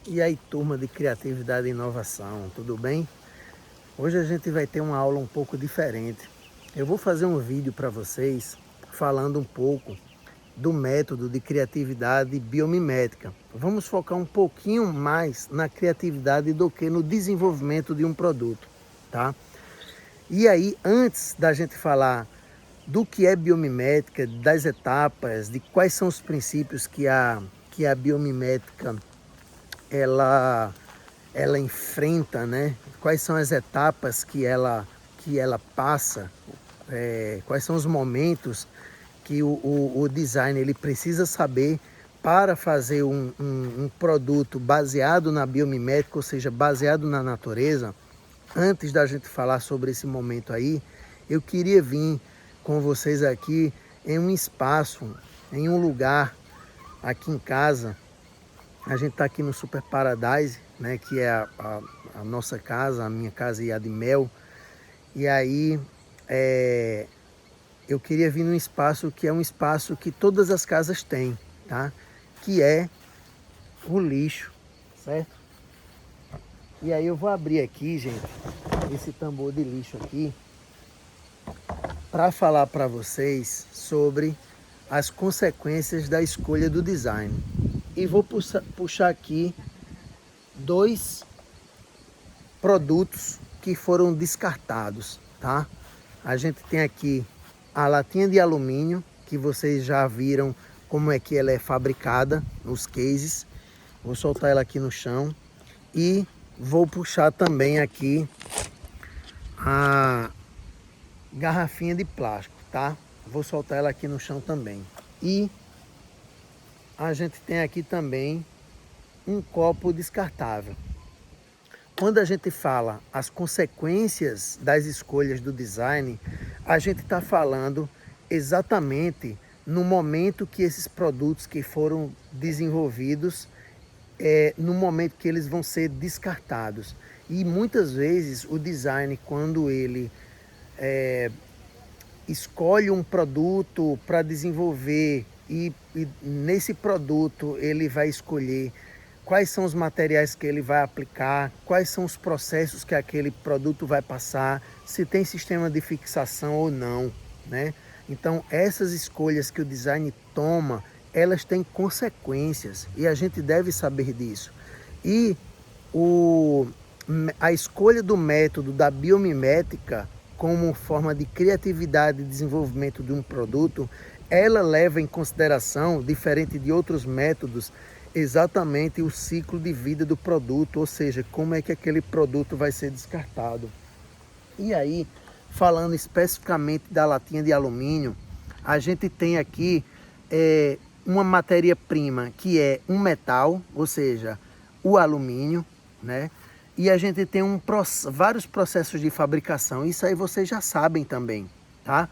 E aí, turma de criatividade e inovação, tudo bem? Hoje a gente vai ter uma aula um pouco diferente. Eu vou fazer um vídeo para vocês falando um pouco do método de criatividade biomimética. Vamos focar um pouquinho mais na criatividade do que no desenvolvimento de um produto, tá? E aí, antes da gente falar do que é biomimética, das etapas, de quais são os princípios que a biomimética ela enfrenta, né? Quais são as etapas que ela passa, quais são os momentos que o design ele precisa saber para fazer um produto baseado na biomimética, ou seja, baseado na natureza. Antes da gente falar sobre esse momento aí, eu queria vir com vocês aqui em um espaço, em um lugar aqui em casa. A gente está aqui no Super Paradise, né, que é a nossa casa, a minha casa e a de Mel. E aí eu queria vir num espaço que é um espaço que todas as casas têm, tá? Que é o lixo, certo? E aí eu vou abrir aqui, gente, esse tambor de lixo aqui, para falar para vocês sobre as consequências da escolha do design. E vou puxar aqui dois produtos que foram descartados, tá? A gente tem aqui a latinha de alumínio, que vocês já viram como é que ela é fabricada nos cases. Vou soltar ela aqui no chão e vou puxar também aqui a garrafinha de plástico, tá? Vou soltar ela aqui no chão também. E a gente tem aqui também um copo descartável. Quando a gente fala as consequências das escolhas do design, a gente está falando exatamente no momento que esses produtos que foram desenvolvidos, no momento que eles vão ser descartados. E muitas vezes o design, quando ele escolhe um produto para desenvolver e nesse produto ele vai escolher quais são os materiais que ele vai aplicar, quais são os processos que aquele produto vai passar, se tem sistema de fixação ou não, né? Então, essas escolhas que o design toma, elas têm consequências e a gente deve saber disso. E a escolha do método da biomimética como forma de criatividade e desenvolvimento de um produto, ela leva em consideração, diferente de outros métodos, exatamente o ciclo de vida do produto, ou seja, como é que aquele produto vai ser descartado. E aí, falando especificamente da latinha de alumínio, a gente tem aqui uma matéria-prima que é um metal, ou seja, o alumínio, né? E a gente tem vários processos de fabricação, isso aí vocês já sabem também, tá?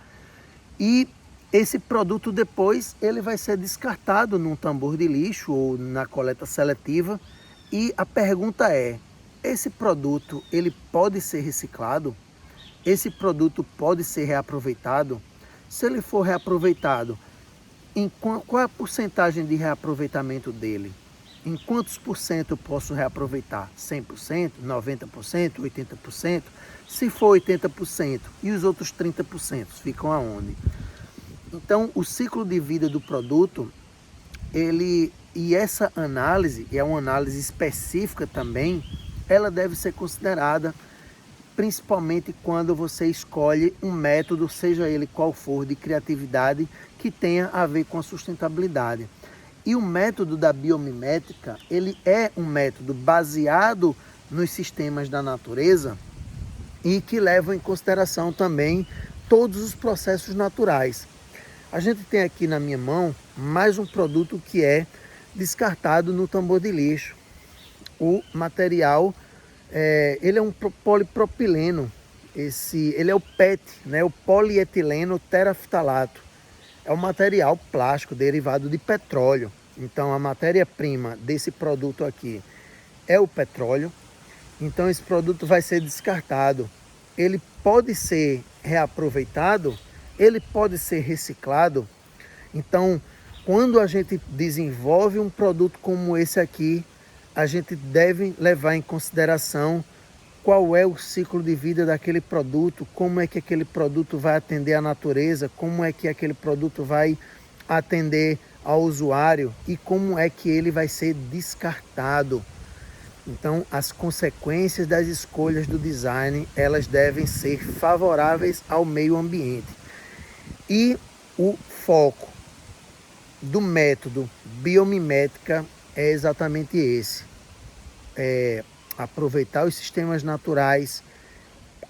E esse produto depois ele vai ser descartado num tambor de lixo ou na coleta seletiva. E a pergunta é, esse produto ele pode ser reciclado? Esse produto pode ser reaproveitado? Se ele for reaproveitado, qual é a porcentagem de reaproveitamento dele? Em quantos por cento eu posso reaproveitar? 100%, 90%, 80%? Se for 80%, e os outros 30% ficam aonde? Então, o ciclo de vida do produto, e essa análise, é uma análise específica também, ela deve ser considerada principalmente quando você escolhe um método, seja ele qual for, de criatividade, que tenha a ver com a sustentabilidade. E o método da biomimética, ele é um método baseado nos sistemas da natureza e que leva em consideração também todos os processos naturais. A gente tem aqui na minha mão mais um produto que é descartado no tambor de lixo. O material, ele é um polipropileno, ele é o PET, né, o polietileno teraftalato. É um material plástico derivado de petróleo. Então a matéria-prima desse produto aqui é o petróleo. Então esse produto vai ser descartado. Ele pode ser reaproveitado, ele pode ser reciclado. Então, quando a gente desenvolve um produto como esse aqui, a gente deve levar em consideração qual é o ciclo de vida daquele produto, como é que aquele produto vai atender a natureza, como é que aquele produto vai atender ao usuário e como é que ele vai ser descartado. Então, as consequências das escolhas do design, elas devem ser favoráveis ao meio ambiente. E o foco do método biomimética é exatamente esse. Aproveitar os sistemas naturais,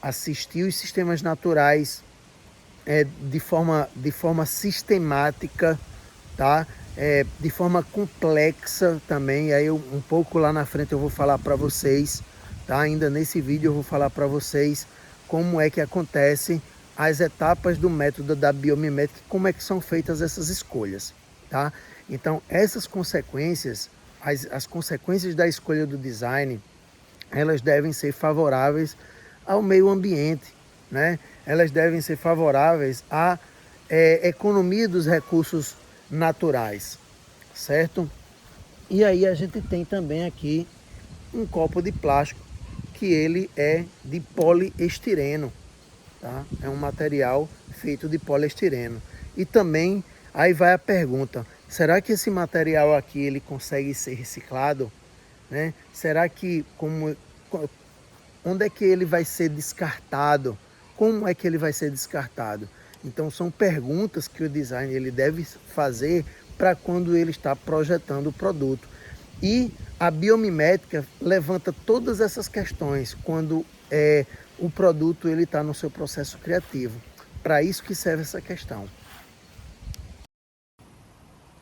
assistir os sistemas naturais de forma sistemática, tá? De forma complexa também. Aí um pouco lá na frente eu vou falar para vocês, tá? Ainda nesse vídeo eu vou falar para vocês como é que acontece as etapas do método da biomimética, como é que são feitas essas escolhas, tá? Então essas consequências, as consequências da escolha do design, elas devem ser favoráveis ao meio ambiente, né? Elas devem ser favoráveis à economia dos recursos naturais, certo? E aí a gente tem também aqui um copo de plástico que ele é de poliestireno, tá? É um material feito de poliestireno. E também aí vai a pergunta: será que esse material aqui ele consegue ser reciclado, né? Será que onde é que ele vai ser descartado? Como é que ele vai ser descartado? Então são perguntas que o design ele deve fazer para quando ele está projetando o produto. E a biomimética levanta todas essas questões quando o produto ele está no seu processo criativo. Para isso que serve essa questão.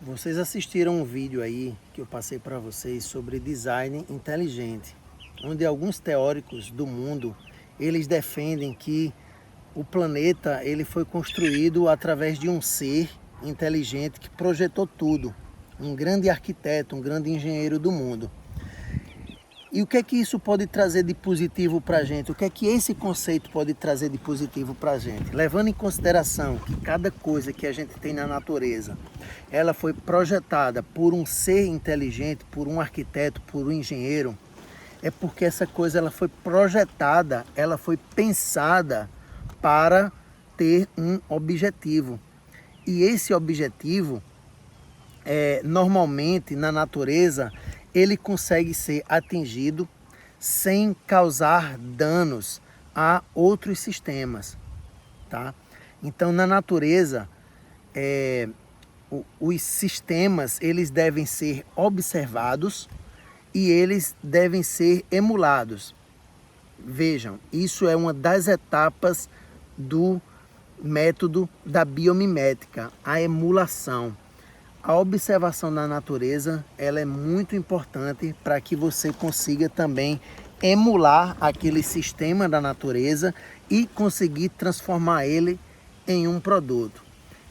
Vocês assistiram um vídeo aí que eu passei para vocês sobre design inteligente, onde alguns teóricos do mundo eles defendem que o planeta ele foi construído através de um ser inteligente que projetou tudo, um grande arquiteto, um grande engenheiro do mundo. E o que é que isso pode trazer de positivo para a gente? O que é que esse conceito pode trazer de positivo para a gente? Levando em consideração que cada coisa que a gente tem na natureza, ela foi projetada por um ser inteligente, por um arquiteto, por um engenheiro, é porque essa coisa ela foi projetada, ela foi pensada para ter um objetivo. E esse objetivo, normalmente na natureza, ele consegue ser atingido sem causar danos a outros sistemas, tá? Então, na natureza, os sistemas eles devem ser observados e eles devem ser emulados. Vejam, isso é uma das etapas do método da biomimética, a emulação. A observação da natureza, ela é muito importante para que você consiga também emular aquele sistema da natureza e conseguir transformar ele em um produto.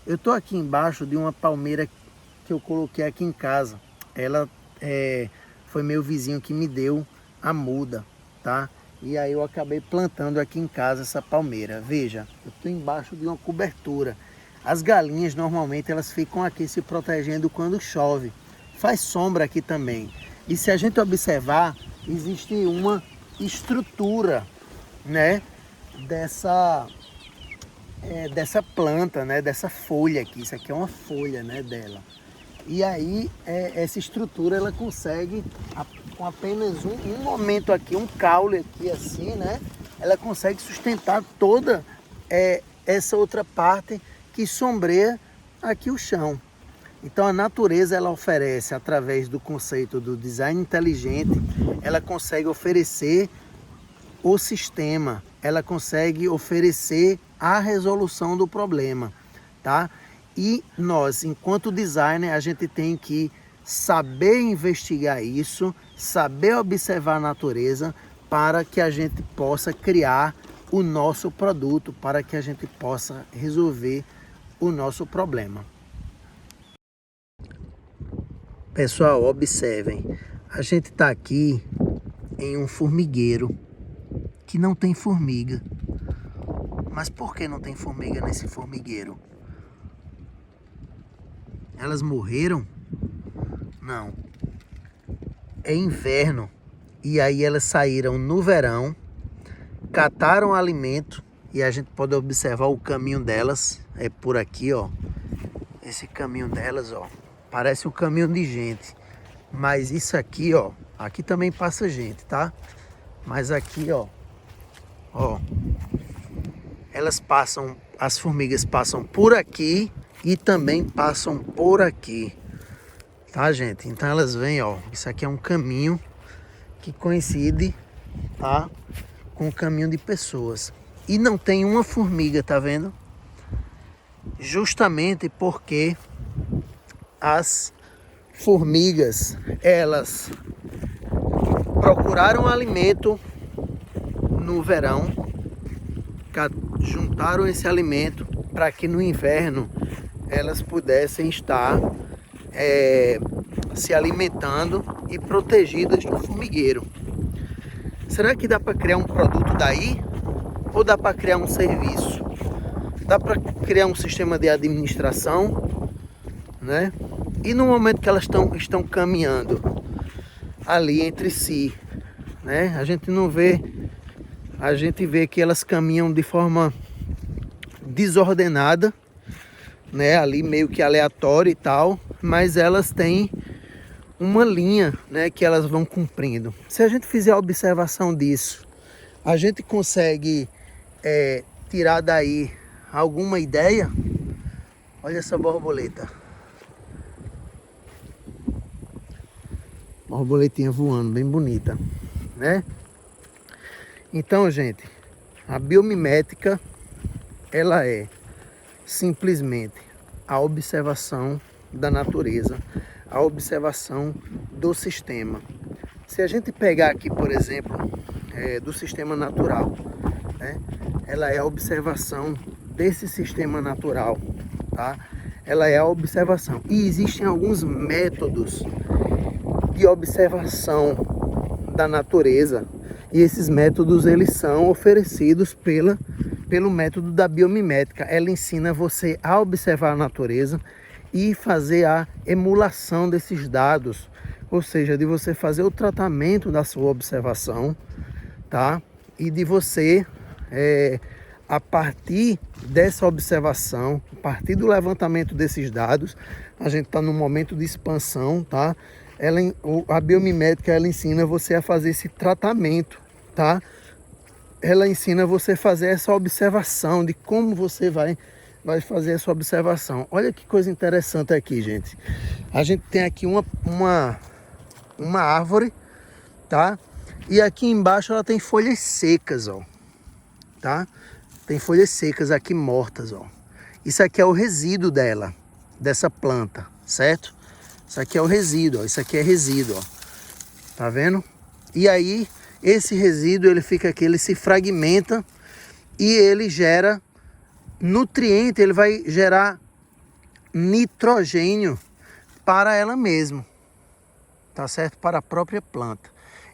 Eu estou aqui embaixo de uma palmeira que eu coloquei aqui em casa. Ela foi meu vizinho que me deu a muda, tá? E aí eu acabei plantando aqui em casa essa palmeira. Veja, eu estou embaixo de uma cobertura. As galinhas normalmente elas ficam aqui se protegendo quando chove. Faz sombra aqui também. E se a gente observar, existe uma estrutura, né, dessa planta, né, dessa folha aqui. Isso aqui é uma folha, né, dela. E aí essa estrutura ela consegue, com apenas um momento aqui, um caule aqui assim, né, ela consegue sustentar toda essa outra parte que sombreia aqui o chão. Então a natureza ela oferece, através do conceito do design inteligente, ela consegue oferecer o sistema, ela consegue oferecer a resolução do problema, tá? E nós, enquanto designer, a gente tem que saber investigar isso, saber observar a natureza para que a gente possa criar o nosso produto, para que a gente possa resolver o nosso problema. Pessoal, observem, a gente está aqui em um formigueiro que não tem formiga. Mas por que não tem formiga nesse formigueiro? Elas morreram? Não. é inverno e aí elas saíram no verão, cataram alimento e a gente pode observar o caminho delas, é por aqui, ó. Esse caminho delas, ó, parece um caminho de gente, mas isso aqui, ó, aqui também passa gente, tá? Mas aqui, ó, elas passam, as formigas passam por aqui e também passam por aqui, tá, gente? Então elas vêm, ó, isso aqui é um caminho que coincide, tá, com o caminho de pessoas. E não tem uma formiga, tá vendo? Justamente porque as formigas, elas procuraram alimento no verão, juntaram esse alimento para que no inverno elas pudessem estar se alimentando e protegidas do formigueiro. Será que dá para criar um produto daí? Ou dá para criar um serviço? Dá para criar um sistema de administração, né? E no momento que elas estão caminhando ali entre si, né? A gente vê que elas caminham de forma desordenada, né? Ali meio que aleatória e tal, mas elas têm uma linha, né, que elas vão cumprindo. Se a gente fizer a observação disso, a gente consegue tirar daí alguma ideia. Olha essa borboleta. Borboletinha voando, bem bonita, né? Então, gente, a biomimética, ela é simplesmente a observação da natureza, a observação do sistema. Se a gente pegar aqui, por exemplo, do sistema natural, né? Ela é a observação desse sistema natural, tá? Ela é a observação. E existem alguns métodos de observação da natureza, e esses métodos eles são oferecidos pelo método da biomimética. Ela ensina você a observar a natureza e fazer a emulação desses dados, ou seja, de você fazer o tratamento da sua observação, tá? E de você, a partir dessa observação, a partir do levantamento desses dados, a gente está num momento de expansão, tá? A biomimética, ela ensina você a fazer esse tratamento, tá? Ela ensina você a fazer essa observação de como você vai fazer essa observação. Olha que coisa interessante aqui, gente. A gente tem aqui uma árvore, tá? E aqui embaixo ela tem folhas secas, ó, tá? Tem folhas secas aqui mortas, ó. Isso aqui é o resíduo dela, dessa planta, certo? Isso aqui é o resíduo, ó. Isso aqui é resíduo, ó. Tá vendo? E aí, esse resíduo, ele fica aqui, ele se fragmenta e ele gera nutriente, ele vai gerar nitrogênio para ela mesma, tá certo? Para a própria planta.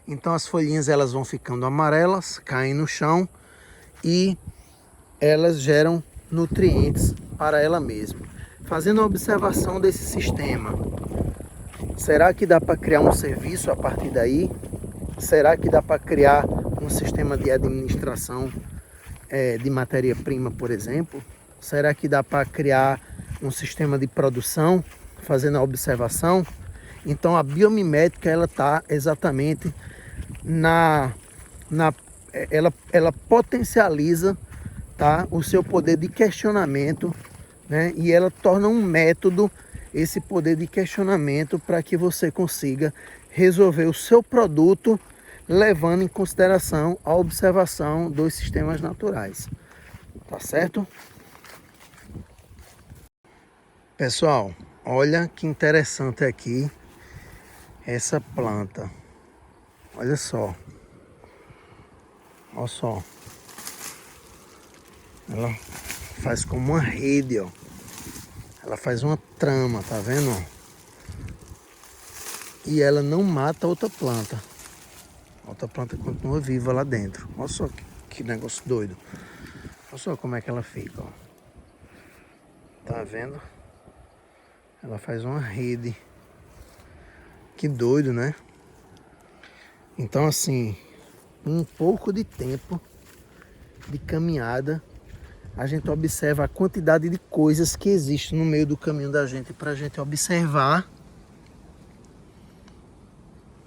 Então as folhinhas, elas vão ficando amarelas, caem no chão e elas geram nutrientes para ela mesma. Fazendo a observação desse sistema, será que dá para criar um serviço a partir daí? Será que dá para criar um sistema de administração de matéria-prima, por exemplo? Será que dá para criar um sistema de produção fazendo a observação? Então a biomimética, ela está exatamente ela potencializa, tá, o seu poder de questionamento, né? E ela torna um método esse poder de questionamento para que você consiga resolver o seu produto levando em consideração a observação dos sistemas naturais. Tá certo? Pessoal, olha que interessante aqui essa planta. Olha só. Olha só. Ela faz como uma rede, ó. Ela faz uma trama, tá vendo? E ela não mata outra planta. A outra planta continua viva lá dentro. Olha só que negócio doido. Olha só como é que ela fica, ó. Tá vendo? Ela faz uma rede. Que doido, né? Então assim, um pouco de tempo de caminhada, a gente observa a quantidade de coisas que existem no meio do caminho da gente para a gente observar,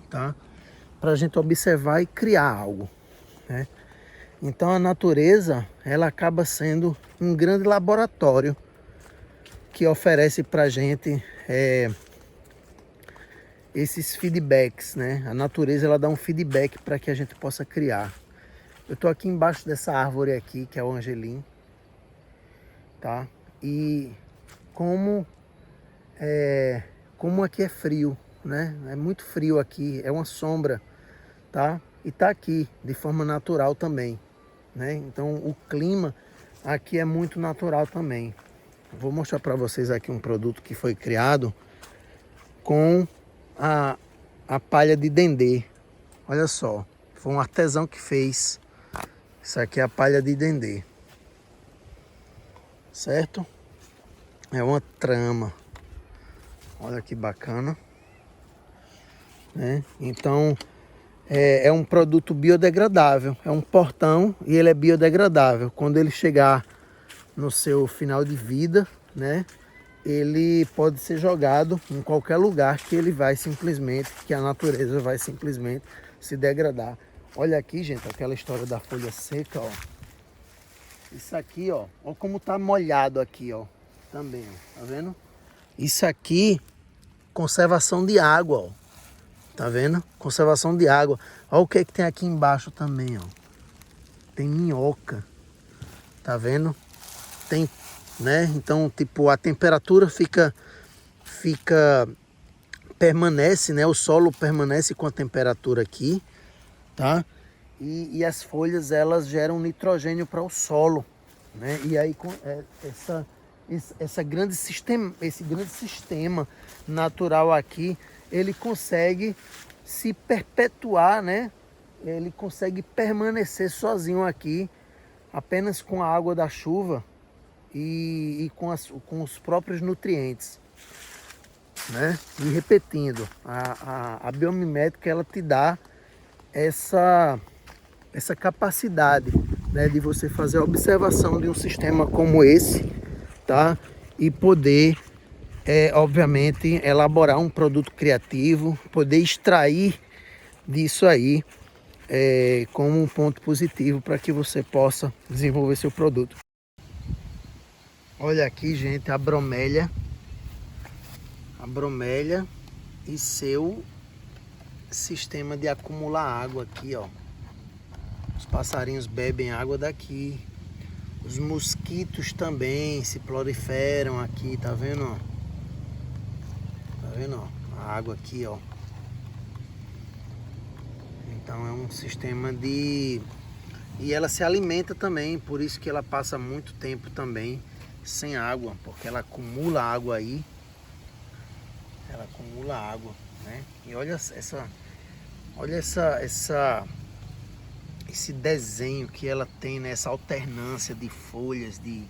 tá? Para a gente observar e criar algo, né? Então a natureza, ela acaba sendo um grande laboratório que oferece para a gente esses feedbacks, né? A natureza, ela dá um feedback para que a gente possa criar. Eu estou aqui embaixo dessa árvore aqui, que é o angelim, tá? E como aqui é frio, né? É muito frio aqui, é uma sombra, tá? E tá aqui de forma natural também, né? Então o clima aqui é muito natural também. Vou mostrar para vocês aqui um produto que foi criado com a palha de dendê. Olha só, foi um artesão que fez. Isso aqui é a palha de dendê, certo? É uma trama. Olha que bacana, né? Então é um produto biodegradável, é um portão e ele é biodegradável. Quando ele chegar no seu final de vida, né, ele pode ser jogado em qualquer lugar que ele vai simplesmente, que a natureza vai simplesmente se degradar. Olha aqui, gente, aquela história da folha seca, ó. Isso aqui, ó como tá molhado aqui, ó, também, tá vendo? Isso aqui, conservação de água, ó. Tá vendo? Conservação de água. Olha o que que tem aqui embaixo também, ó. Tem minhoca. Tá vendo? Tem, né? Então, tipo, a temperatura permanece, né? O solo permanece com a temperatura aqui, tá? E as folhas, elas geram nitrogênio para o solo, né? E aí com esse grande sistema natural aqui, ele consegue se perpetuar, né? Ele consegue permanecer sozinho aqui, apenas com a água da chuva e com os próprios nutrientes, né? E repetindo, a biomimética, ela te dá essa capacidade, né, de você fazer a observação de um sistema como esse, tá? E poder, obviamente, elaborar um produto criativo, poder extrair disso aí como um ponto positivo para que você possa desenvolver seu produto. Olha aqui, gente, a bromélia e seu sistema de acumular água aqui, ó. Os passarinhos bebem água daqui. Os mosquitos também se proliferam aqui, tá vendo, ó? Tá vendo, ó? A água aqui, ó. Então é um sistema de... E ela se alimenta também, por isso que ela passa muito tempo também sem água, porque ela acumula água aí. Ela acumula água, né? E olha esse desenho que ela tem, né? Essa alternância de folhas, de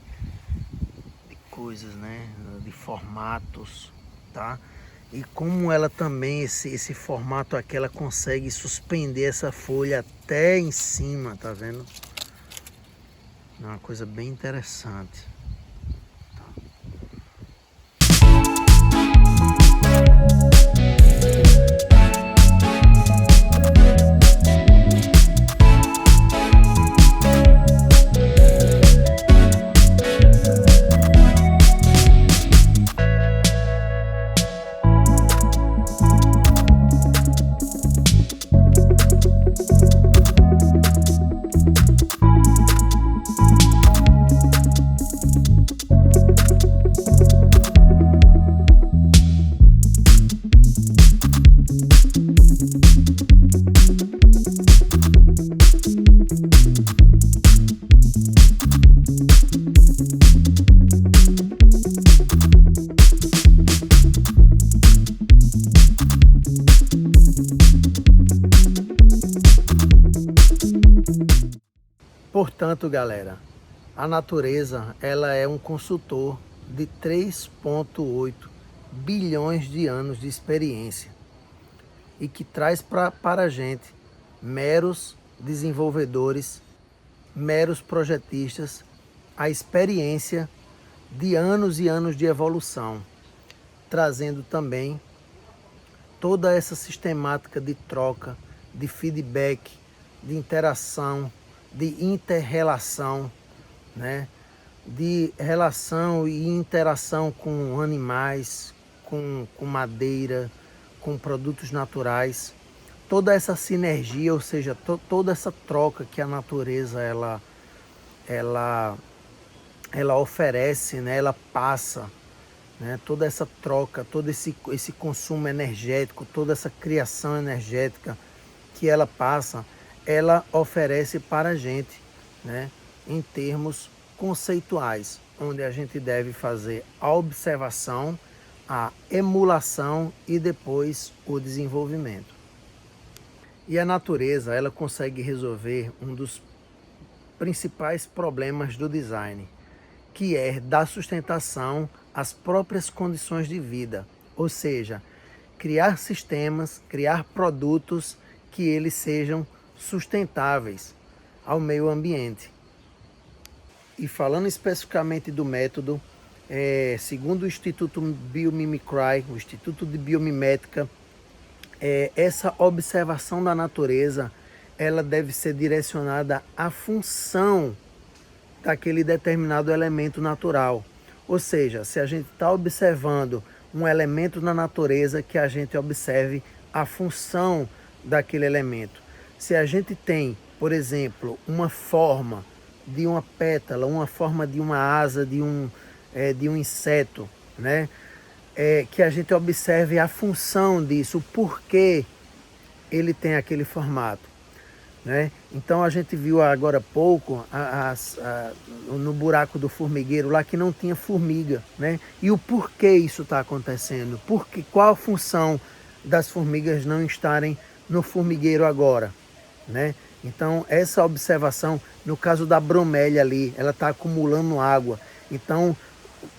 coisas, né? De formatos, tá? E como ela também, esse formato aqui, ela consegue suspender essa folha até em cima, tá vendo? É uma coisa bem interessante. Portanto, galera, a natureza, ela é um consultor de 3,8 bilhões de anos de experiência e que traz para a gente meros desenvolvedores, meros projetistas, a experiência de anos e anos de evolução, trazendo também toda essa sistemática de troca, de feedback, de interação, de inter-relação, né? De relação e interação com animais, com madeira, com produtos naturais. Toda essa sinergia, ou seja, toda essa troca que a natureza ela oferece, né? Ela passa, né? Toda essa troca, todo esse consumo energético, toda essa criação energética que ela passa, ela oferece para a gente, né? Em termos conceituais, onde a gente deve fazer a observação, a emulação e depois o desenvolvimento. E a natureza, ela consegue resolver um dos principais problemas do design, que é dar sustentação às próprias condições de vida, ou seja, criar sistemas, criar produtos que eles sejam sustentáveis ao meio ambiente. E falando especificamente do método, segundo o Instituto Biomimicry, o Instituto de Biomimética, essa observação da natureza, ela deve ser direcionada à função daquele determinado elemento natural. Ou seja, se a gente está observando um elemento na natureza, que a gente observe a função daquele elemento. Se a gente tem, por exemplo, uma forma de uma pétala, uma forma de uma asa de um inseto, né? Que a gente observe a função disso, o porquê ele tem aquele formato, né? Então a gente viu agora há pouco no buraco do formigueiro lá que não tinha formiga, né? E o porquê isso está acontecendo? Qual a função das formigas não estarem no formigueiro agora, né? Então essa observação, no caso da bromélia ali, ela está acumulando água. Então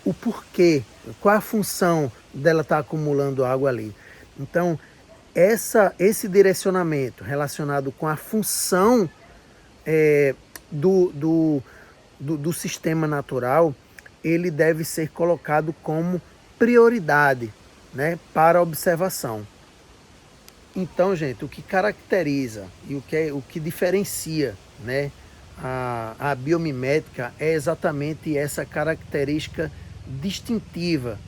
o porquê, qual a função dela estar acumulando água ali? Então esse direcionamento relacionado com a função do sistema natural, ele deve ser colocado como prioridade, né, para a observação. Então, gente, o que caracteriza e o que diferencia, né, a biomimética é exatamente essa característica distintiva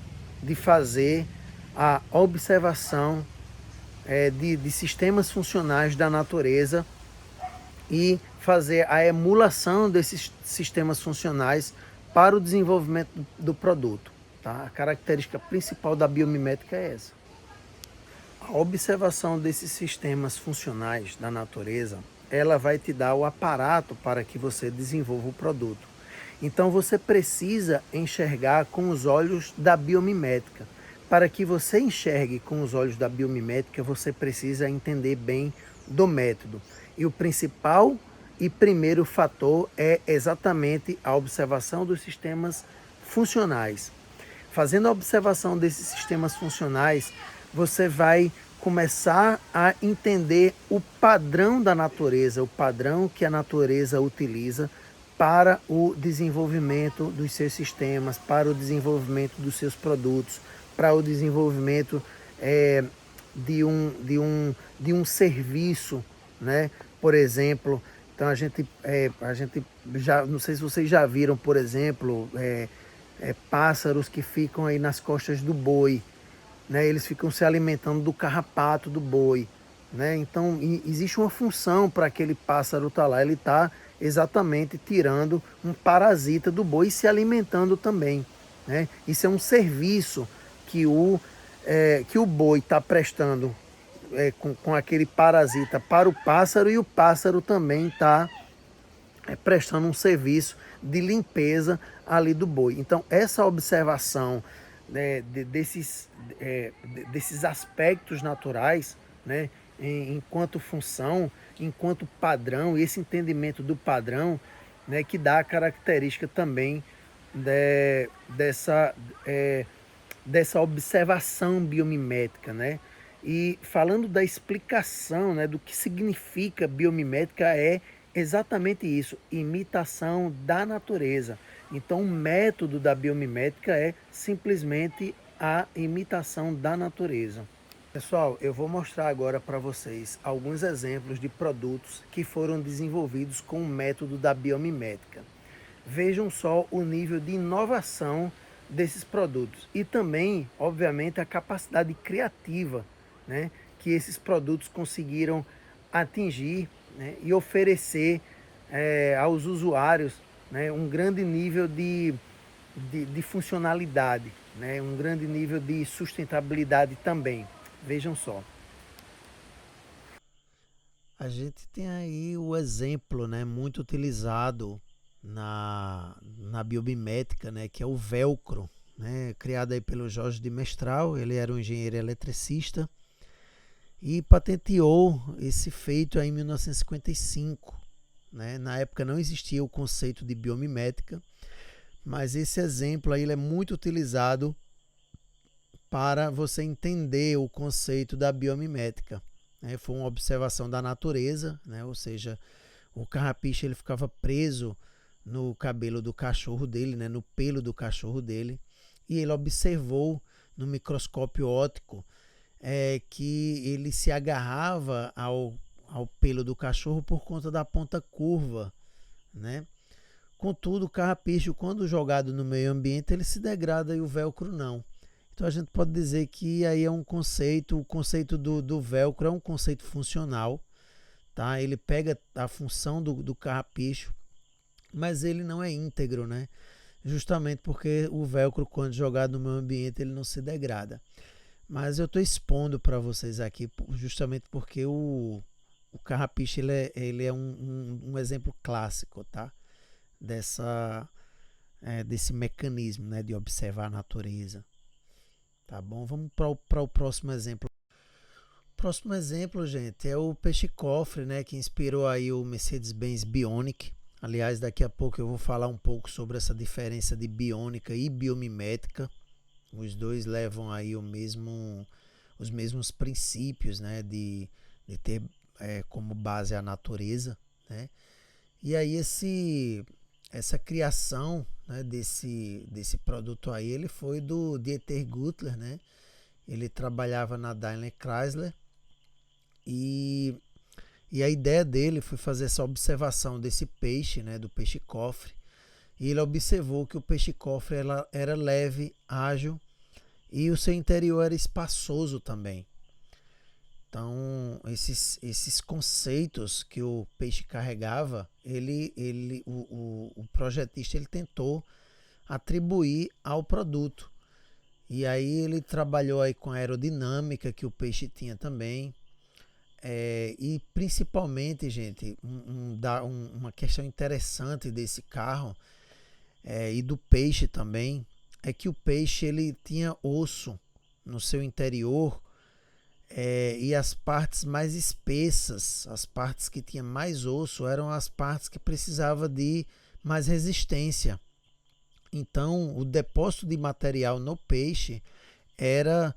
de fazer a observação de sistemas funcionais da natureza e fazer a emulação desses sistemas funcionais para o desenvolvimento do produto. Tá? A característica principal da biomimética é essa. A observação desses sistemas funcionais da natureza, ela vai te dar o aparato para que você desenvolva o produto. Então você precisa enxergar com os olhos da biomimética. Para que você enxergue com os olhos da biomimética, você precisa entender bem do método. E o principal e primeiro fator é exatamente a observação dos sistemas funcionais. Fazendo a observação desses sistemas funcionais, você vai começar a entender o padrão da natureza, o padrão que a natureza utiliza para o desenvolvimento dos seus sistemas, para o desenvolvimento dos seus produtos, para o desenvolvimento de um serviço, né? Por exemplo, então a gente já, não sei se vocês já viram, por exemplo, pássaros que ficam aí nas costas do boi, né? Eles ficam se alimentando do carrapato do boi, né? Então existe uma função para aquele pássaro estar lá, ele está exatamente tirando um parasita do boi e se alimentando também, né? Isso é um serviço que o boi está prestando com aquele parasita para o pássaro, e o pássaro também está prestando um serviço de limpeza ali do boi. Então essa observação desses aspectos naturais, né, enquanto função, enquanto padrão, e esse entendimento do padrão, né, que dá a característica também dessa observação biomimética, né? E falando da explicação, né, do que significa biomimética, é exatamente isso, imitação da natureza. Então, o método da biomimética é simplesmente a imitação da natureza. Pessoal, eu vou mostrar agora para vocês alguns exemplos de produtos que foram desenvolvidos com o método da biomimética. Vejam só o nível de inovação desses produtos e também, obviamente, a capacidade criativa, né, que esses produtos conseguiram atingir, né, e oferecer aos usuários, né, um grande nível de funcionalidade, né, um grande nível de sustentabilidade também. Vejam só. A gente tem aí o exemplo, né, muito utilizado na biomimética, né, que é o velcro, né, criado aí pelo Jorge de Mestral. Ele era um engenheiro eletricista e patenteou esse feito aí em 1955. Né? Na época não existia o conceito de biomimética, mas esse exemplo aí ele é muito utilizado para você entender o conceito da biomimética. Né? Foi uma observação da natureza, né? Ou seja, o carrapicho ele ficava preso no cabelo do cachorro dele, né? No pelo do cachorro dele, e ele observou no microscópio óptico que ele se agarrava ao pelo do cachorro por conta da ponta curva, né? Contudo, o carrapicho, quando jogado no meio ambiente, ele se degrada e o velcro não. Então a gente pode dizer que aí é um conceito, o conceito do velcro é um conceito funcional, tá? Ele pega a função do carrapicho, mas ele não é íntegro, né? Justamente porque o velcro, quando jogado no meio ambiente, ele não se degrada. Mas eu estou expondo para vocês aqui justamente porque o carrapicho ele é um exemplo clássico, tá? Desse mecanismo, né, de observar a natureza. Tá bom? Vamos para o próximo exemplo. O próximo exemplo, gente, é o peixe-cofre, né, que inspirou aí o Mercedes-Benz Bionic. Aliás, daqui a pouco eu vou falar um pouco sobre essa diferença de biônica e biomimética. Os dois levam aí os mesmos princípios, né, de ter como base a natureza, né? E aí essa criação, né, desse produto aí, ele foi do Dieter Guttler, né? Ele trabalhava na Daimler Chrysler e, e a ideia dele foi fazer essa observação desse peixe, né, do peixe-cofre. E ele observou que o peixe-cofre era leve, ágil e o seu interior era espaçoso também. Então, esses conceitos que o peixe carregava, o projetista ele tentou atribuir ao produto. E aí ele trabalhou aí com a aerodinâmica que o peixe tinha também. E principalmente, gente, uma questão interessante desse carro e do peixe também, é que o peixe ele tinha osso no seu interior, e as partes mais espessas, as partes que tinham mais osso, eram as partes que precisavam de mais resistência. Então, o depósito de material no peixe era,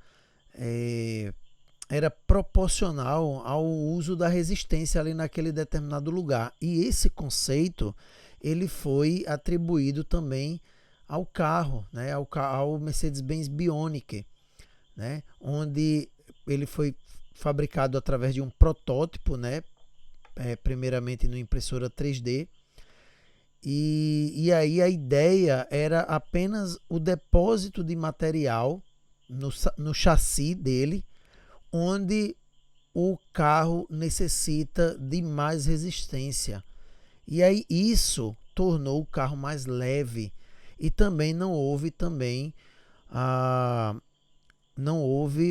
é, era proporcional ao uso da resistência ali naquele determinado lugar. E esse conceito ele foi atribuído também ao carro, né, ao Mercedes-Benz Bionic, né, onde ele foi fabricado através de um protótipo, né, primeiramente no impressora 3D, e aí a ideia era apenas o depósito de material no chassi dele, onde o carro necessita de mais resistência. E aí isso tornou o carro mais leve e também não houve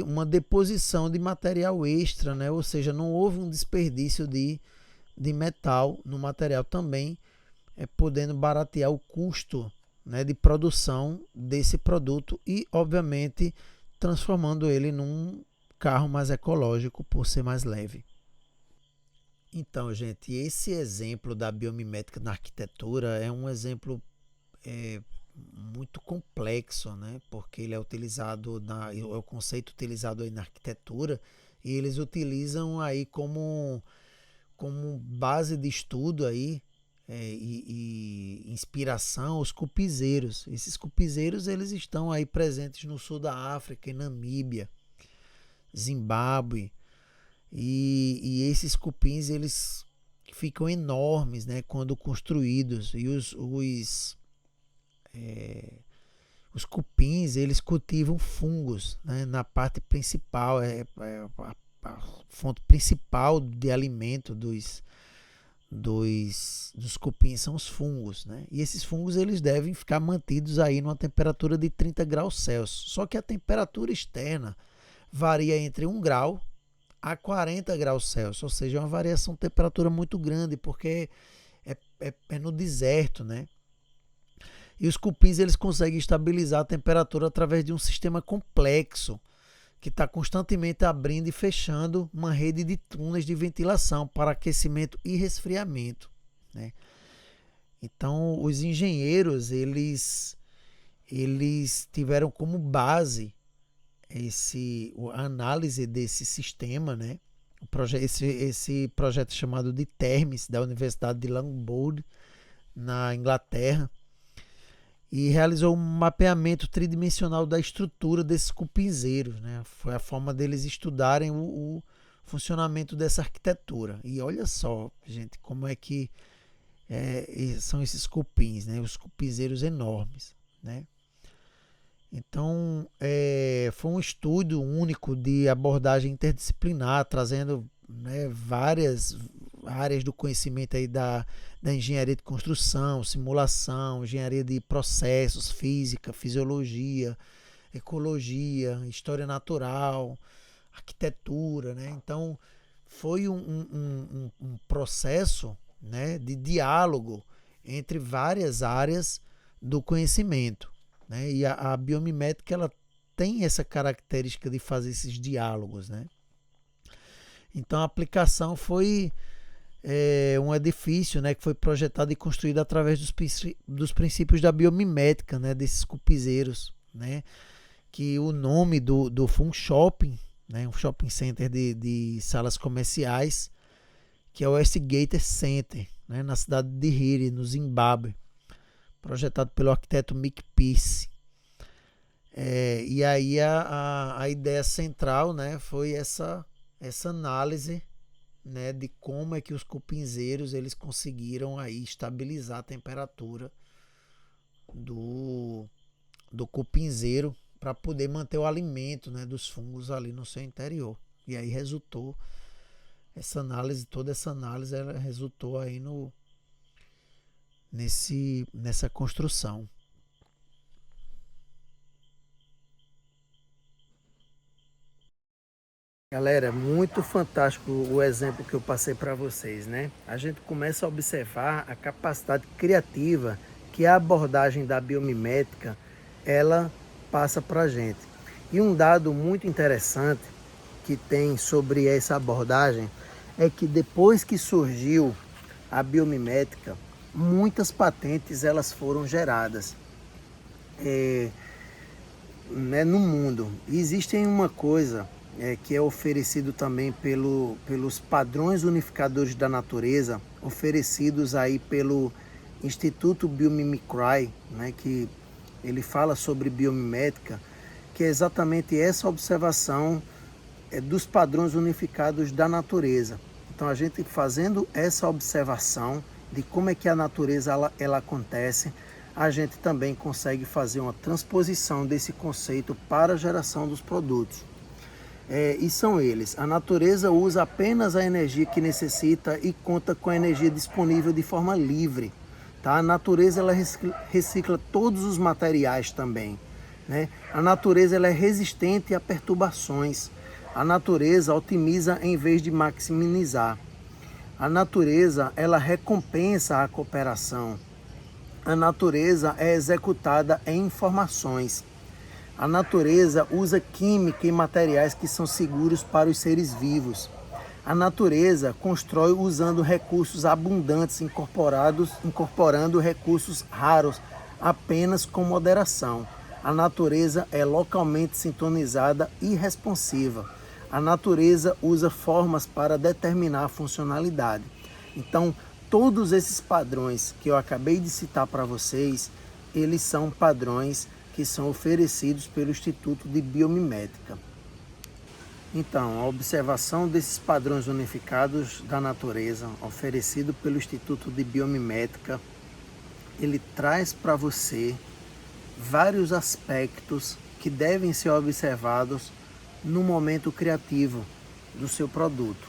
uma deposição de material extra, né? Ou seja, não houve um desperdício de metal no material também, podendo baratear o custo, né, de produção desse produto e, obviamente, transformando ele num carro mais ecológico por ser mais leve. Então, gente, esse exemplo da biomimética na arquitetura é um exemplo é, muito complexo, né? Porque ele é utilizado é o conceito utilizado aí na arquitetura E eles utilizam aí como base de estudo aí e inspiração os cupizeiros. Esses cupizeiros eles estão aí presentes no sul da África, em Namíbia, Zimbábue, e esses cupins eles ficam enormes, né, quando construídos, e os cupins eles cultivam fungos, né, na parte principal, a fonte principal de alimento dos cupins são os fungos, né? E esses fungos eles devem ficar mantidos aí numa temperatura de 30 graus Celsius. Só que a temperatura externa varia entre 1 grau a 40 graus Celsius, ou seja, é uma variação de temperatura muito grande, porque é no deserto, né? E os cupins eles conseguem estabilizar a temperatura através de um sistema complexo que está constantemente abrindo e fechando uma rede de túneis de ventilação para aquecimento e resfriamento, né? Então, os engenheiros eles tiveram como base a análise desse sistema, né? Esse projeto chamado de TERMES, da Universidade de Loughborough, na Inglaterra, e realizou um mapeamento tridimensional da estrutura desses cupinzeiros, né? Foi a forma deles estudarem o funcionamento dessa arquitetura. E olha só, gente, como é que são esses cupins, né? Os cupinzeiros enormes, né? Então, foi um estudo único de abordagem interdisciplinar, trazendo, né, várias áreas do conhecimento aí da engenharia de construção, simulação, engenharia de processos, física, fisiologia, ecologia, história natural, arquitetura, né? Então, foi um processo, né, de diálogo entre várias áreas do conhecimento, né? E a biomimética ela tem essa característica de fazer esses diálogos, né? Então a aplicação foi um edifício, né, que foi projetado e construído através dos princípios da biomimética, né, desses cupizeiros, né? Que o nome do Shopping, né, um shopping center de salas comerciais, que é o Westgate Center, né, na cidade de Harare, no Zimbábue, projetado pelo arquiteto Mick Pierce. E aí a ideia central, né, foi essa análise, né, de como é que os cupinzeiros eles conseguiram aí estabilizar a temperatura do cupinzeiro para poder manter o alimento, né, dos fungos ali no seu interior. E aí resultou toda essa análise ela resultou aí nessa construção. Galera, muito fantástico o exemplo que eu passei para vocês, né? A gente começa a observar a capacidade criativa que a abordagem da biomimética ela passa para a gente. E um dado muito interessante que tem sobre essa abordagem é que depois que surgiu a biomimética, muitas patentes elas foram geradas né, no mundo. E existe uma coisa que é oferecido também pelos padrões unificadores da natureza, oferecidos aí pelo Instituto Biomimicry, né, que ele fala sobre biomimética, que é exatamente essa observação dos padrões unificados da natureza. Então a gente fazendo essa observação de como é que a natureza ela acontece, a gente também consegue fazer uma transposição desse conceito para a geração dos produtos. E são eles: a natureza usa apenas a energia que necessita e conta com a energia disponível de forma livre. Tá? A natureza ela recicla todos os materiais também, né? A natureza ela é resistente a perturbações. A natureza otimiza em vez de maximizar. A natureza ela recompensa a cooperação. A natureza é executada em informações. A natureza usa química e materiais que são seguros para os seres vivos. A natureza constrói usando recursos abundantes incorporando recursos raros apenas com moderação. A natureza é localmente sintonizada e responsiva. A natureza usa formas para determinar a funcionalidade. Então, todos esses padrões que eu acabei de citar para vocês, eles são padrões que são oferecidos pelo Instituto de Biomimética. Então, a observação desses padrões unificados da natureza, oferecido pelo Instituto de Biomimética, ele traz para você vários aspectos que devem ser observados no momento criativo do seu produto.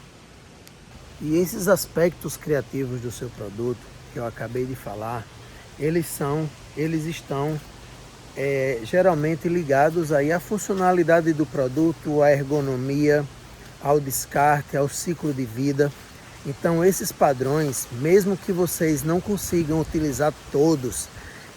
E esses aspectos criativos do seu produto, que eu acabei de falar, eles estão geralmente ligados aí à funcionalidade do produto, à ergonomia, ao descarte, ao ciclo de vida. Então esses padrões, mesmo que vocês não consigam utilizar todos,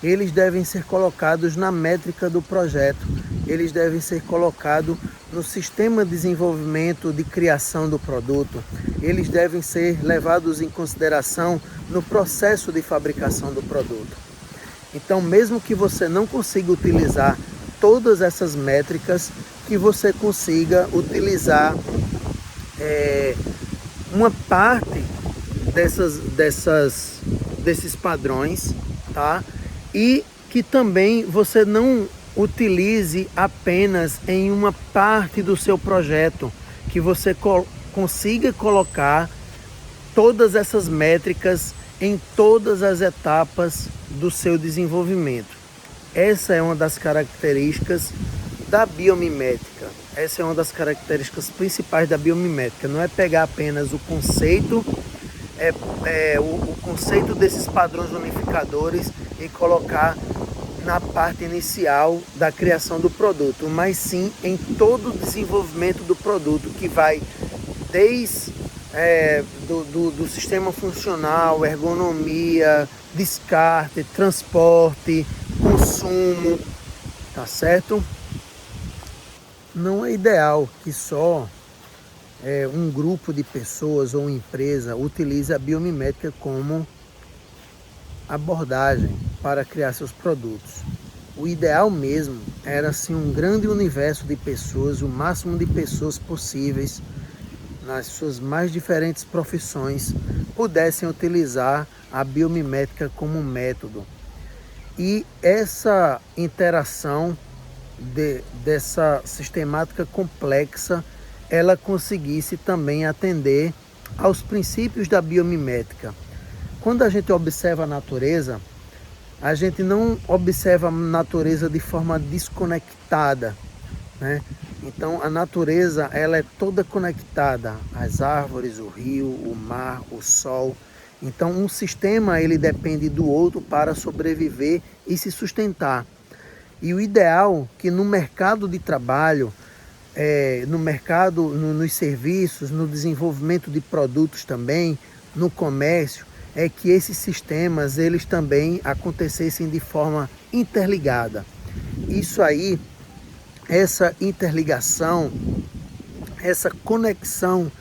eles devem ser colocados na métrica do projeto, eles devem ser colocados no sistema de desenvolvimento de criação do produto, eles devem ser levados em consideração no processo de fabricação do produto. Então, mesmo que você não consiga utilizar todas essas métricas, que você consiga utilizar uma parte desses padrões, tá? E que também você não utilize apenas em uma parte do seu projeto, que você consiga colocar todas essas métricas em todas as etapas do seu desenvolvimento. Essa é uma das características da biomimética. Essa é uma das características principais da biomimética. Não é pegar apenas o conceito, o conceito desses padrões unificadores e colocar na parte inicial da criação do produto, mas sim em todo o desenvolvimento do produto, que vai desde do sistema funcional, ergonomia, descarte, transporte, consumo, tá certo? Não é ideal que só um grupo de pessoas ou uma empresa utilize a biomimética como abordagem para criar seus produtos. O ideal mesmo era assim um grande universo de pessoas, o máximo de pessoas possíveis nas suas mais diferentes profissões pudessem utilizar a biomimética como método. E essa interação dessa sistemática complexa, ela conseguisse também atender aos princípios da biomimética. Quando a gente observa a natureza, a gente não observa a natureza de forma desconectada, né? Então a natureza, ela é toda conectada, as árvores, o rio, o mar, o sol. Então um sistema, ele depende do outro para sobreviver e se sustentar. E o ideal é que no mercado de trabalho, no mercado, nos serviços, no desenvolvimento de produtos também, no comércio, é que esses sistemas, eles também acontecessem de forma interligada. Isso aí, essa interligação, essa conexão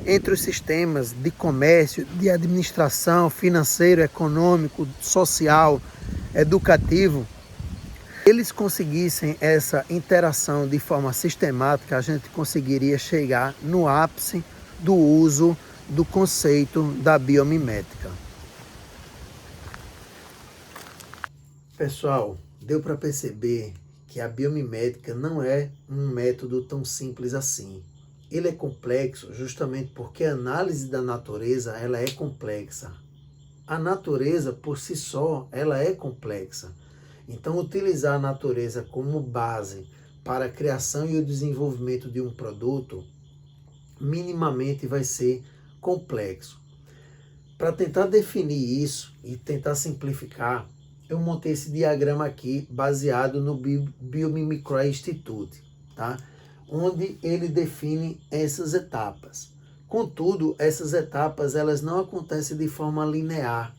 entre os sistemas de comércio, de administração, financeiro, econômico, social, educativo, eles conseguissem essa interação de forma sistemática, a gente conseguiria chegar no ápice do uso do conceito da biomimética. Pessoal, deu para perceber que a biomimética não é um método tão simples assim. Ele é complexo justamente porque a análise da natureza, ela é complexa. A natureza por si só, ela é complexa. Então, utilizar a natureza como base para a criação e o desenvolvimento de um produto, minimamente vai ser complexo. Para tentar definir isso e tentar simplificar, eu montei esse diagrama aqui baseado no Biomimicry Institute, tá? Onde ele define essas etapas. Contudo, essas etapas, elas não acontecem de forma linear.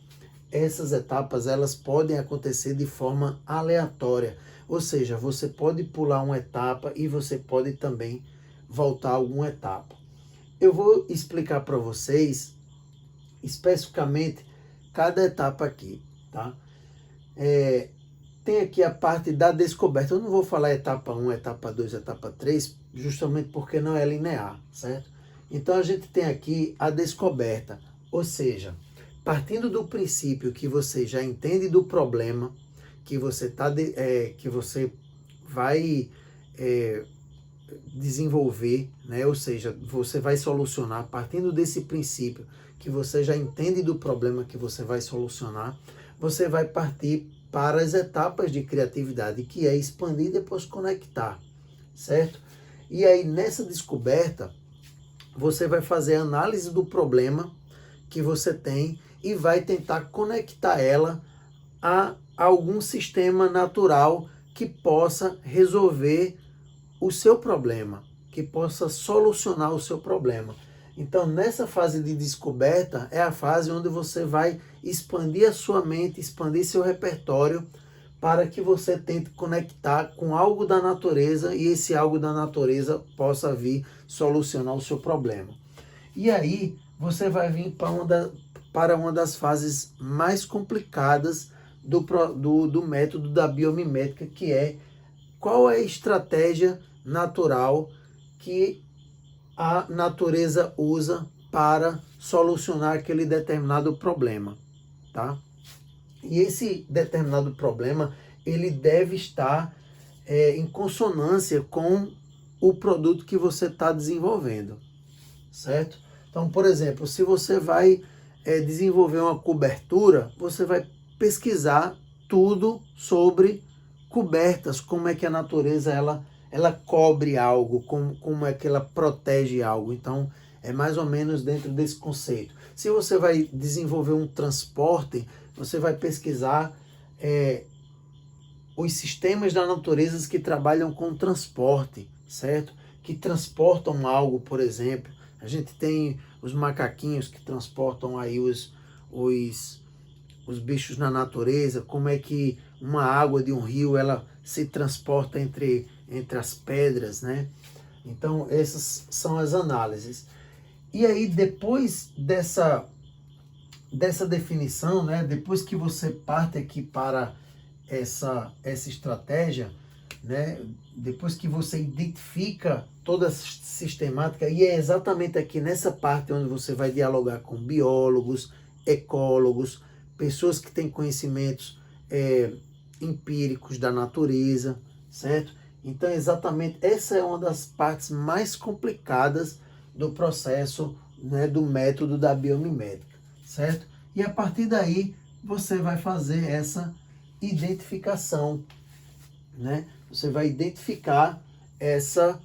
Essas etapas, elas podem acontecer de forma aleatória. Ou seja, você pode pular uma etapa e você pode também voltar a alguma etapa. Eu vou explicar para vocês especificamente cada etapa aqui, tá? vem aqui a parte da descoberta. Eu não vou falar etapa 1, etapa 2, etapa 3, justamente porque não é linear, certo? Então a gente tem aqui a descoberta, ou seja, partindo do princípio que você já entende do problema, que você vai desenvolver, né? Ou seja, você vai solucionar, partindo desse princípio que você já entende do problema que você vai solucionar, você vai partir para as etapas de criatividade, que é expandir e depois conectar, certo? E aí, nessa descoberta, você vai fazer a análise do problema que você tem e vai tentar conectar ela a algum sistema natural que possa resolver o seu problema, que possa solucionar o seu problema. Então, nessa fase de descoberta, é a fase onde você vai expandir a sua mente, expandir seu repertório, para que você tente conectar com algo da natureza e esse algo da natureza possa vir solucionar o seu problema. E aí, você vai vir para uma das fases mais complicadas do método da biomimética, que é qual é a estratégia natural que a natureza usa para solucionar aquele determinado problema, tá? E esse determinado problema, ele deve estar em consonância com o produto que você está desenvolvendo, certo? Então, por exemplo, se você vai desenvolver uma cobertura, você vai pesquisar tudo sobre cobertas, como é que a natureza ela cobre algo, como é que ela protege algo. Então, é mais ou menos dentro desse conceito. Se você vai desenvolver um transporte, você vai pesquisar os sistemas da natureza que trabalham com transporte, certo? Que transportam algo, por exemplo. A gente tem os macaquinhos que transportam aí os bichos na natureza, como é que uma água de um rio ela se transporta entre as pedras, né? Então, essas são as análises. E aí, depois dessa definição, né? Depois que você parte aqui para essa estratégia, né? Depois que você identifica toda a sistemática, e é exatamente aqui nessa parte onde você vai dialogar com biólogos, ecólogos, pessoas que têm conhecimentos empíricos da natureza, certo? Então, exatamente, essa é uma das partes mais complicadas do processo, né, do método da biomimética, certo? E a partir daí, você vai fazer essa identificação, né? Você vai identificar essa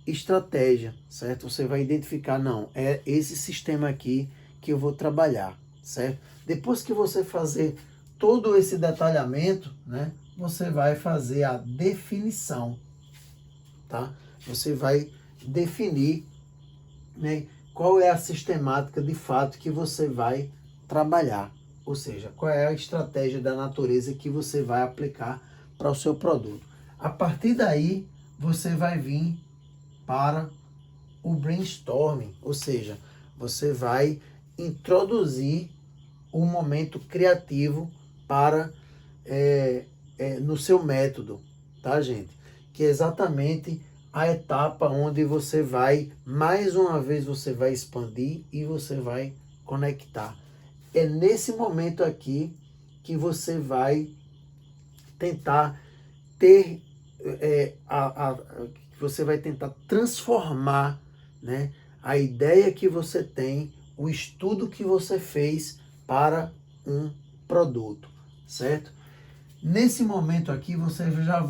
estratégia, certo? Você vai identificar, não, é esse sistema aqui que eu vou trabalhar, certo? Depois que você fazer todo esse detalhamento, né, você vai fazer a definição, tá? Você vai definir, né, qual é a sistemática de fato que você vai trabalhar, ou seja, qual é a estratégia da natureza que você vai aplicar para o seu produto. A partir daí, você vai vir para o brainstorming, ou seja, você vai introduzir um momento criativo para no seu método, tá, gente? Que é exatamente a etapa onde você vai, mais uma vez, você vai expandir e você vai conectar. É nesse momento aqui que você vai tentar ter, você vai tentar transformar, né, a ideia que você tem, o estudo que você fez para um produto, certo? Nesse momento aqui você já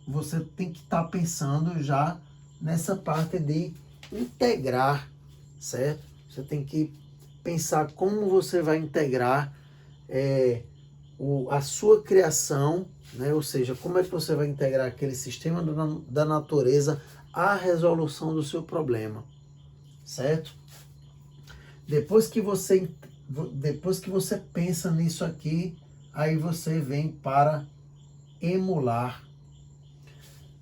você tem que estar pensando já nessa parte de integrar, certo? Você tem que pensar como você vai integrar a sua criação, né? Ou seja, como é que você vai integrar aquele sistema da natureza à resolução do seu problema, certo? Depois que você pensa nisso aqui, aí você vem para emular,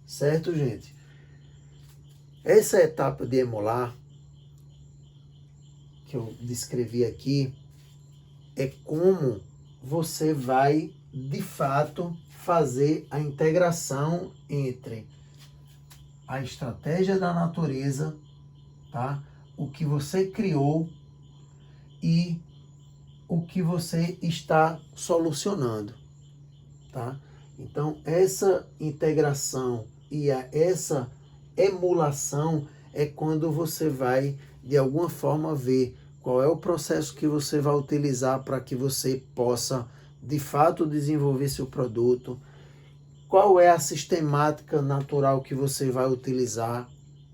certo, gente? Essa etapa de emular, que eu descrevi aqui, é como você vai de fato, fazer a integração entre a estratégia da natureza, tá? O que você criou e o que você está solucionando, tá? Então, essa integração e essa emulação é quando você vai, de alguma forma, ver qual é o processo que você vai utilizar para que você possa, de fato, desenvolver seu produto, qual é a sistemática natural que você vai utilizar,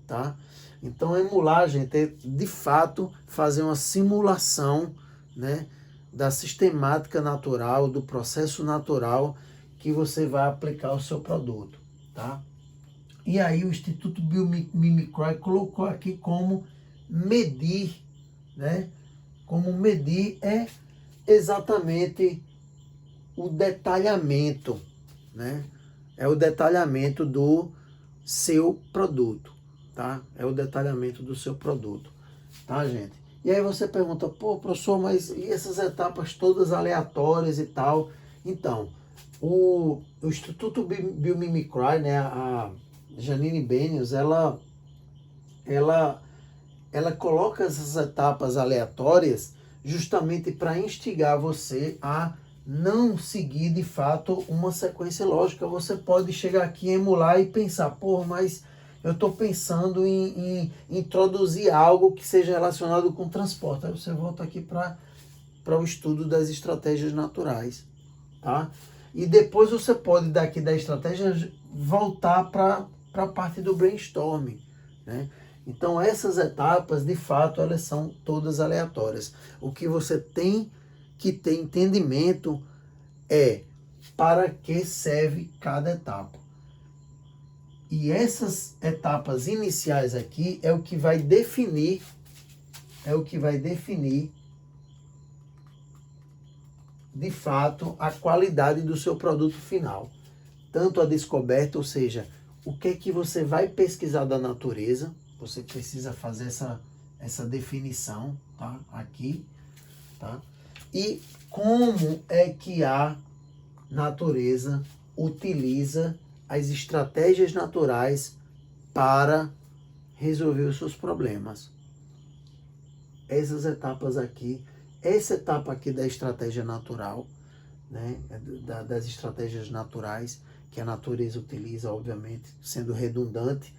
tá? Então, emular, gente, é, de fato, fazer uma simulação, né, da sistemática natural, do processo natural que você vai aplicar ao seu produto, tá? E aí o Instituto Biomimicry colocou aqui como medir, né? Como medir é exatamente o detalhamento, né? É o detalhamento do seu produto, tá? É o detalhamento do seu produto, tá, gente? E aí você pergunta, pô, professor, mas e essas etapas todas aleatórias e tal? Então, o Instituto Biomimicry, né, a Janine Benyus, ela coloca essas etapas aleatórias justamente para instigar você a não seguir de fato uma sequência lógica. Você pode chegar aqui, emular e pensar, pô, mas eu estou pensando em introduzir algo que seja relacionado com transporte. Aí você volta aqui para o estudo das estratégias naturais, tá? E depois você pode, daqui da estratégia, voltar para a parte do brainstorming, né? Então, essas etapas, de fato, elas são todas aleatórias. O que você tem que ter entendimento é para que serve cada etapa. E essas etapas iniciais aqui é o que vai definir, de fato, a qualidade do seu produto final. Tanto a descoberta, ou seja, o que é que você vai pesquisar da natureza, você precisa fazer essa definição, tá? Aqui, tá? E como é que a natureza utiliza as estratégias naturais para resolver os seus problemas. Essas etapas aqui, essa etapa aqui da estratégia natural, né, das estratégias naturais que a natureza utiliza, obviamente, sendo redundante,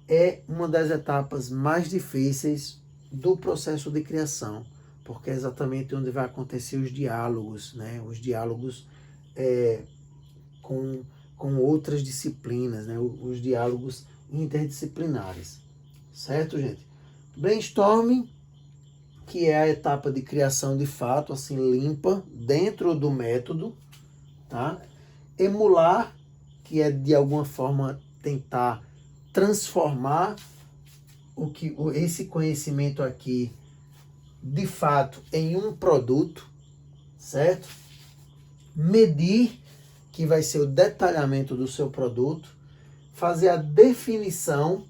é uma das etapas mais difíceis do processo de criação, porque é exatamente onde vai acontecer os diálogos, né, os diálogos com outras disciplinas, né, os diálogos interdisciplinares, certo, gente? Brainstorming, que é a etapa de criação de fato, assim, limpa, dentro do método, tá? Emular, que é de alguma forma tentar transformar esse conhecimento aqui, de fato, em um produto, certo? Medir, que vai ser o detalhamento do seu produto, fazer a definição,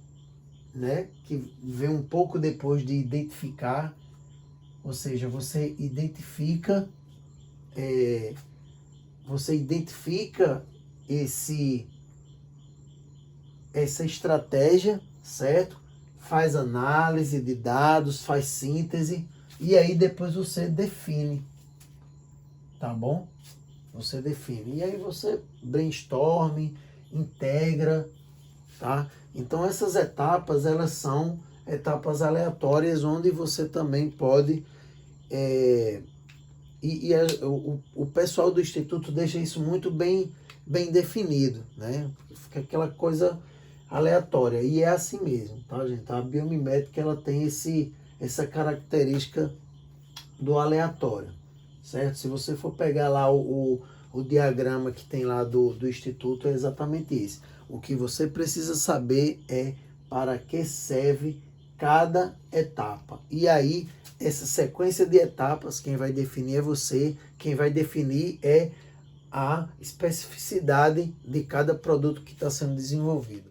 né, que vem um pouco depois de identificar, ou seja, você identifica essa estratégia, certo? Faz análise de dados, faz síntese, e aí depois você define, tá bom? Você define. E aí você brainstorm, integra, tá? Então essas etapas, elas são etapas aleatórias, onde você também pode... o pessoal do Instituto deixa isso muito bem definido, né? Fica aquela coisa aleatória. E é assim mesmo, tá, gente? A biomimética, ela tem essa característica do aleatório, certo? Se você for pegar lá o diagrama que tem lá do Instituto, é exatamente isso. O que você precisa saber é para que serve cada etapa. E aí, essa sequência de etapas, quem vai definir é você, quem vai definir é a especificidade de cada produto que está sendo desenvolvido.